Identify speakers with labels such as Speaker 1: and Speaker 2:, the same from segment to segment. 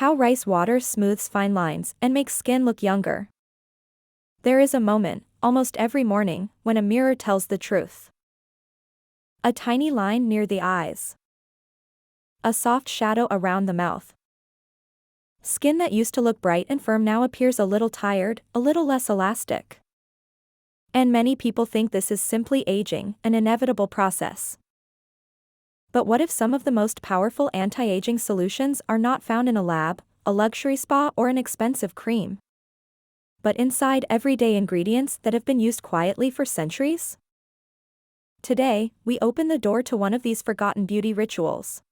Speaker 1: How rice water smooths fine lines and makes skin look younger. There is a moment, almost every morning, when a mirror tells the truth. A tiny line near the eyes. A soft shadow around the mouth. Skin that used to look bright and firm now appears a little tired, a little less elastic. And many people think this is simply aging, an inevitable process. But what if some of the most powerful anti-aging solutions are not found in a lab, a luxury spa, or an expensive cream, but inside everyday ingredients that have been used quietly for centuries? Today, we open the door to one of these forgotten beauty rituals.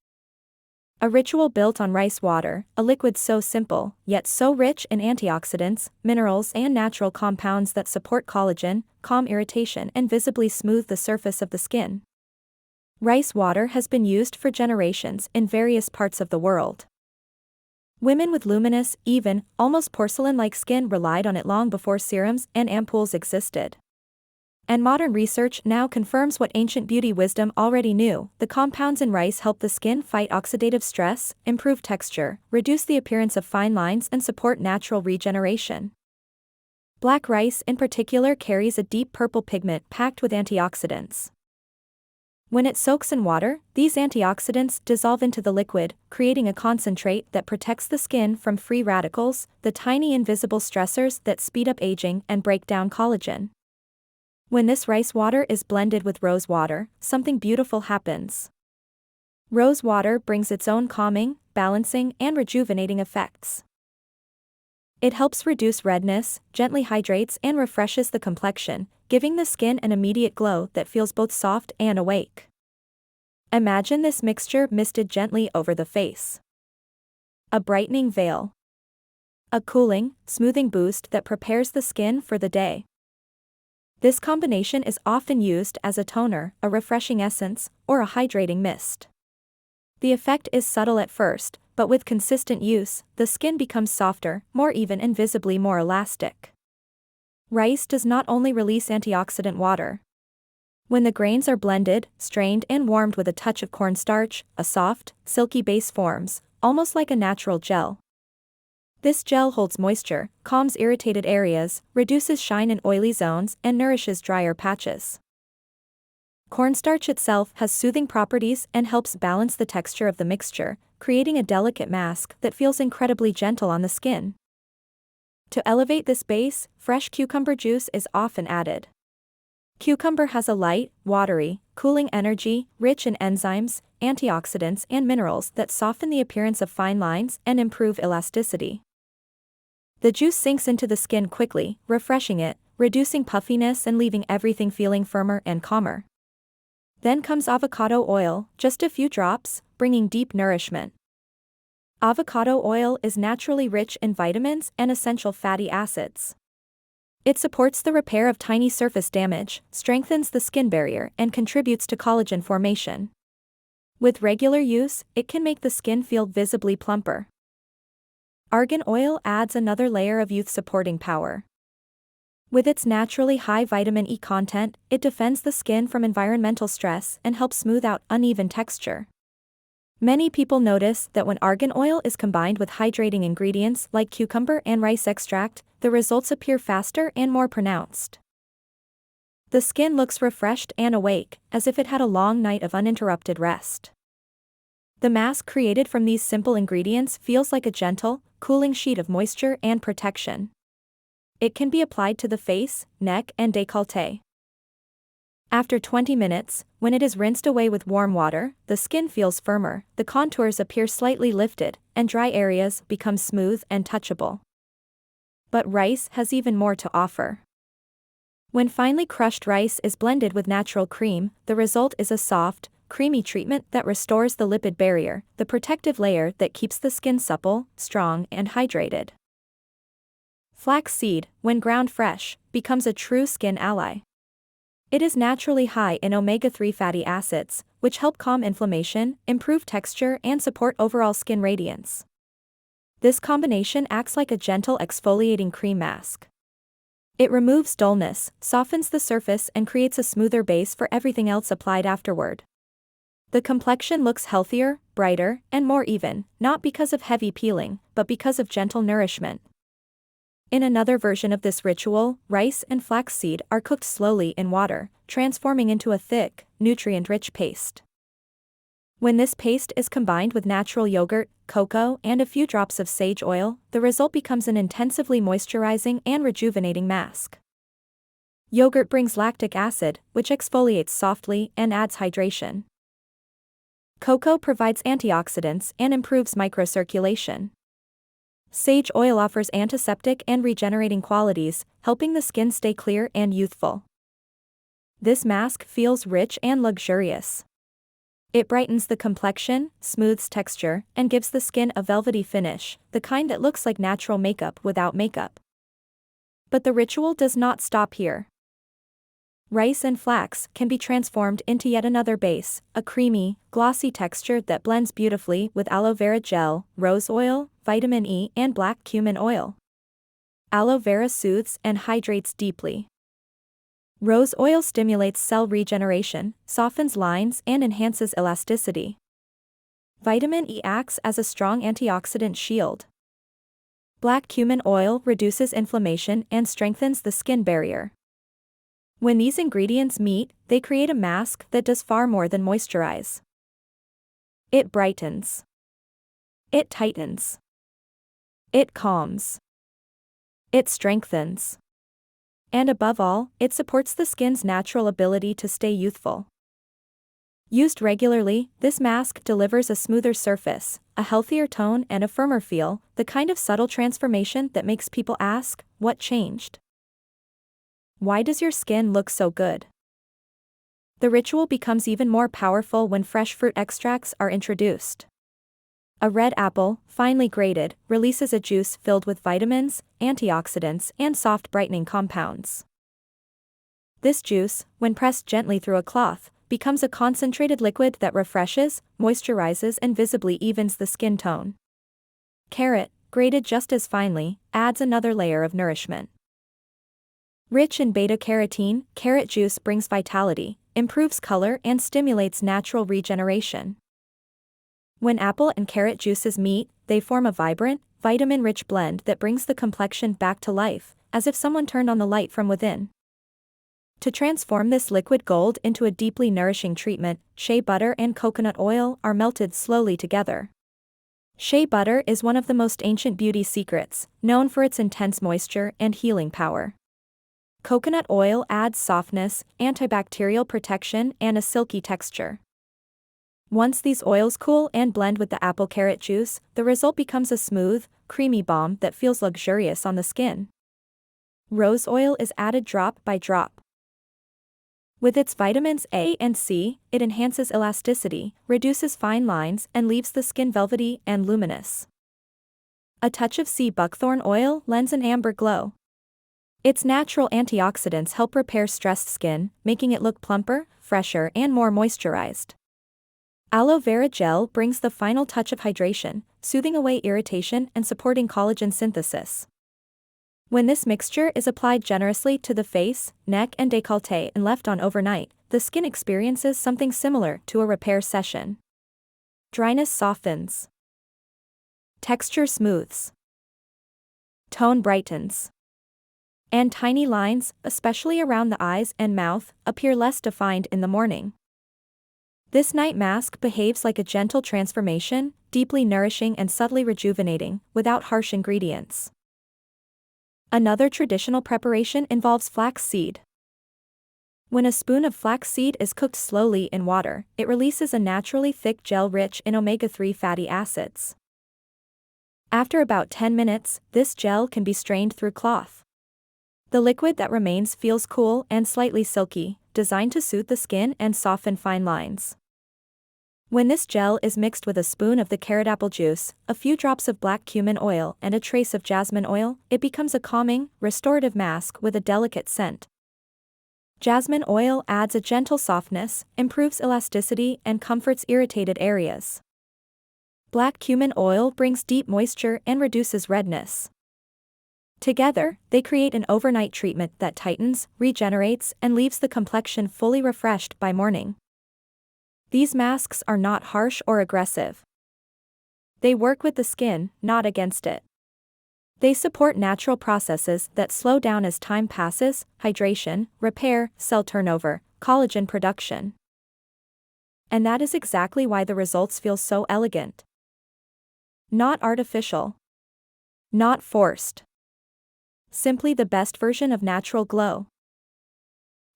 Speaker 1: A ritual built on rice water, a liquid so simple, yet so rich in antioxidants, minerals, and natural compounds that support collagen, calm irritation, and visibly smooth the surface of the skin. Rice water has been used for generations in various parts of the world. Women with luminous, even, almost porcelain-like skin relied on it long before serums and ampoules existed. And modern research now confirms what ancient beauty wisdom already knew: the compounds in rice help the skin fight oxidative stress, improve texture, reduce the appearance of fine lines, and support natural regeneration. Black rice in particular carries a deep purple pigment packed with antioxidants. When it soaks in water, these antioxidants dissolve into the liquid, creating a concentrate that protects the skin from free radicals, the tiny invisible stressors that speed up aging and break down collagen. When this rice water is blended with rose water, something beautiful happens. Rose water brings its own calming, balancing, and rejuvenating effects. It helps reduce redness, gently hydrates, and refreshes the complexion, giving the skin an immediate glow that feels both soft and awake. Imagine this mixture misted gently over the face. A brightening veil. A cooling, smoothing boost that prepares the skin for the day. This combination is often used as a toner, a refreshing essence, or a hydrating mist. The effect is subtle at first, but with consistent use, the skin becomes softer, more even, and visibly more elastic. Rice does not only release antioxidant water. When the grains are blended, strained, and warmed with a touch of cornstarch, a soft, silky base forms, almost like a natural gel. This gel holds moisture, calms irritated areas, reduces shine in oily zones, and nourishes drier patches. Cornstarch itself has soothing properties and helps balance the texture of the mixture, creating a delicate mask that feels incredibly gentle on the skin. To elevate this base, fresh cucumber juice is often added. Cucumber has a light, watery, cooling energy, rich in enzymes, antioxidants, and minerals that soften the appearance of fine lines and improve elasticity. The juice sinks into the skin quickly, refreshing it, reducing puffiness and leaving everything feeling firmer and calmer. Then comes avocado oil, just a few drops, bringing deep nourishment. Avocado oil is naturally rich in vitamins and essential fatty acids. It supports the repair of tiny surface damage, strengthens the skin barrier, and contributes to collagen formation. With regular use, it can make the skin feel visibly plumper. Argan oil adds another layer of youth-supporting power. With its naturally high vitamin E content, it defends the skin from environmental stress and helps smooth out uneven texture. Many people notice that when argan oil is combined with hydrating ingredients like cucumber and rice extract, the results appear faster and more pronounced. The skin looks refreshed and awake, as if it had a long night of uninterrupted rest. The mask created from these simple ingredients feels like a gentle, cooling sheet of moisture and protection. It can be applied to the face, neck, and décolleté. After 20 minutes, when it is rinsed away with warm water, the skin feels firmer, the contours appear slightly lifted, and dry areas become smooth and touchable. But rice has even more to offer. When finely crushed rice is blended with natural cream, the result is a soft, creamy treatment that restores the lipid barrier, the protective layer that keeps the skin supple, strong, and hydrated. Flaxseed, when ground fresh, becomes a true skin ally. It is naturally high in omega-3 fatty acids, which help calm inflammation, improve texture, and support overall skin radiance. This combination acts like a gentle exfoliating cream mask. It removes dullness, softens the surface, and creates a smoother base for everything else applied afterward. The complexion looks healthier, brighter, and more even, not because of heavy peeling, but because of gentle nourishment. In another version of this ritual, rice and flaxseed are cooked slowly in water, transforming into a thick, nutrient-rich paste. When this paste is combined with natural yogurt, cocoa, and a few drops of sage oil, the result becomes an intensively moisturizing and rejuvenating mask. Yogurt brings lactic acid, which exfoliates softly and adds hydration. Cocoa provides antioxidants and improves microcirculation. Sage oil offers antiseptic and regenerating qualities, helping the skin stay clear and youthful. This mask feels rich and luxurious. It brightens the complexion, smooths texture, and gives the skin a velvety finish, the kind that looks like natural makeup without makeup. But the ritual does not stop here. Rice and flax can be transformed into yet another base, a creamy, glossy texture that blends beautifully with aloe vera gel, rose oil, vitamin E, and black cumin oil. Aloe vera soothes and hydrates deeply. Rose oil stimulates cell regeneration, softens lines, and enhances elasticity. Vitamin E acts as a strong antioxidant shield. Black cumin oil reduces inflammation and strengthens the skin barrier. When these ingredients meet, they create a mask that does far more than moisturize. It brightens. It tightens. It calms. It strengthens. And above all, it supports the skin's natural ability to stay youthful. Used regularly, this mask delivers a smoother surface, a healthier tone, and a firmer feel, the kind of subtle transformation that makes people ask, "What changed?" Why does your skin look so good? The ritual becomes even more powerful when fresh fruit extracts are introduced. A red apple, finely grated, releases a juice filled with vitamins, antioxidants, and soft brightening compounds. This juice, when pressed gently through a cloth, becomes a concentrated liquid that refreshes, moisturizes, and visibly evens the skin tone. Carrot, grated just as finely, adds another layer of nourishment. Rich in beta-carotene, carrot juice brings vitality, improves color, and stimulates natural regeneration. When apple and carrot juices meet, they form a vibrant, vitamin-rich blend that brings the complexion back to life, as if someone turned on the light from within. To transform this liquid gold into a deeply nourishing treatment, shea butter and coconut oil are melted slowly together. Shea butter is one of the most ancient beauty secrets, known for its intense moisture and healing power. Coconut oil adds softness, antibacterial protection, and a silky texture. Once these oils cool and blend with the apple-carrot juice, the result becomes a smooth, creamy balm that feels luxurious on the skin. Rose oil is added drop by drop. With its vitamins A and C, it enhances elasticity, reduces fine lines, and leaves the skin velvety and luminous. A touch of sea buckthorn oil lends an amber glow. Its natural antioxidants help repair stressed skin, making it look plumper, fresher, and more moisturized. Aloe vera gel brings the final touch of hydration, soothing away irritation and supporting collagen synthesis. When this mixture is applied generously to the face, neck, and décolleté and left on overnight, the skin experiences something similar to a repair session. Dryness softens. Texture smooths. Tone brightens. And tiny lines, especially around the eyes and mouth, appear less defined in the morning. This night mask behaves like a gentle transformation, deeply nourishing and subtly rejuvenating, without harsh ingredients. Another traditional preparation involves flax seed. When a spoon of flax seed is cooked slowly in water, it releases a naturally thick gel rich in omega-3 fatty acids. After about 10 minutes, this gel can be strained through cloth. The liquid that remains feels cool and slightly silky, designed to soothe the skin and soften fine lines. When this gel is mixed with a spoon of the carrot apple juice, a few drops of black cumin oil, and a trace of jasmine oil, it becomes a calming, restorative mask with a delicate scent. Jasmine oil adds a gentle softness, improves elasticity, and comforts irritated areas. Black cumin oil brings deep moisture and reduces redness. Together, they create an overnight treatment that tightens, regenerates, and leaves the complexion fully refreshed by morning. These masks are not harsh or aggressive. They work with the skin, not against it. They support natural processes that slow down as time passes: hydration, repair, cell turnover, collagen production. And that is exactly why the results feel so elegant. Not artificial. Not forced. Simply the best version of natural glow.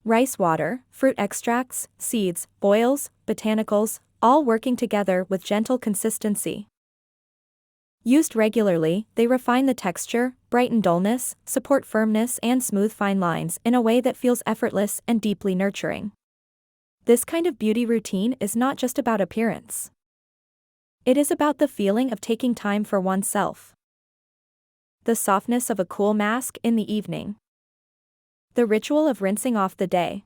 Speaker 1: Rice water, fruit extracts, seeds, oils, botanicals, all working together with gentle consistency. Used regularly, they refine the texture, brighten dullness, support firmness and smooth fine lines in a way that feels effortless and deeply nurturing. This kind of beauty routine is not just about appearance. It is about the feeling of taking time for oneself. The softness of a cool mask in the evening. The ritual of rinsing off the day.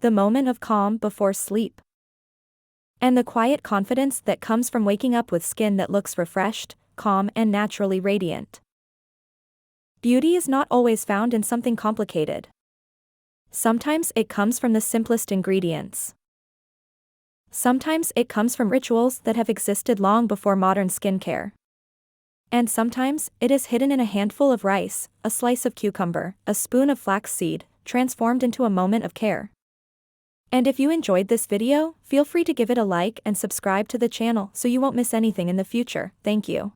Speaker 1: The moment of calm before sleep. And the quiet confidence that comes from waking up with skin that looks refreshed, calm and naturally radiant. Beauty is not always found in something complicated. Sometimes it comes from the simplest ingredients. Sometimes it comes from rituals that have existed long before modern skincare. And sometimes it is hidden in a handful of rice, a slice of cucumber, a spoon of flaxseed, transformed into a moment of care. And if you enjoyed this video, feel free to give it a like and subscribe to the channel so you won't miss anything in the future. Thank you.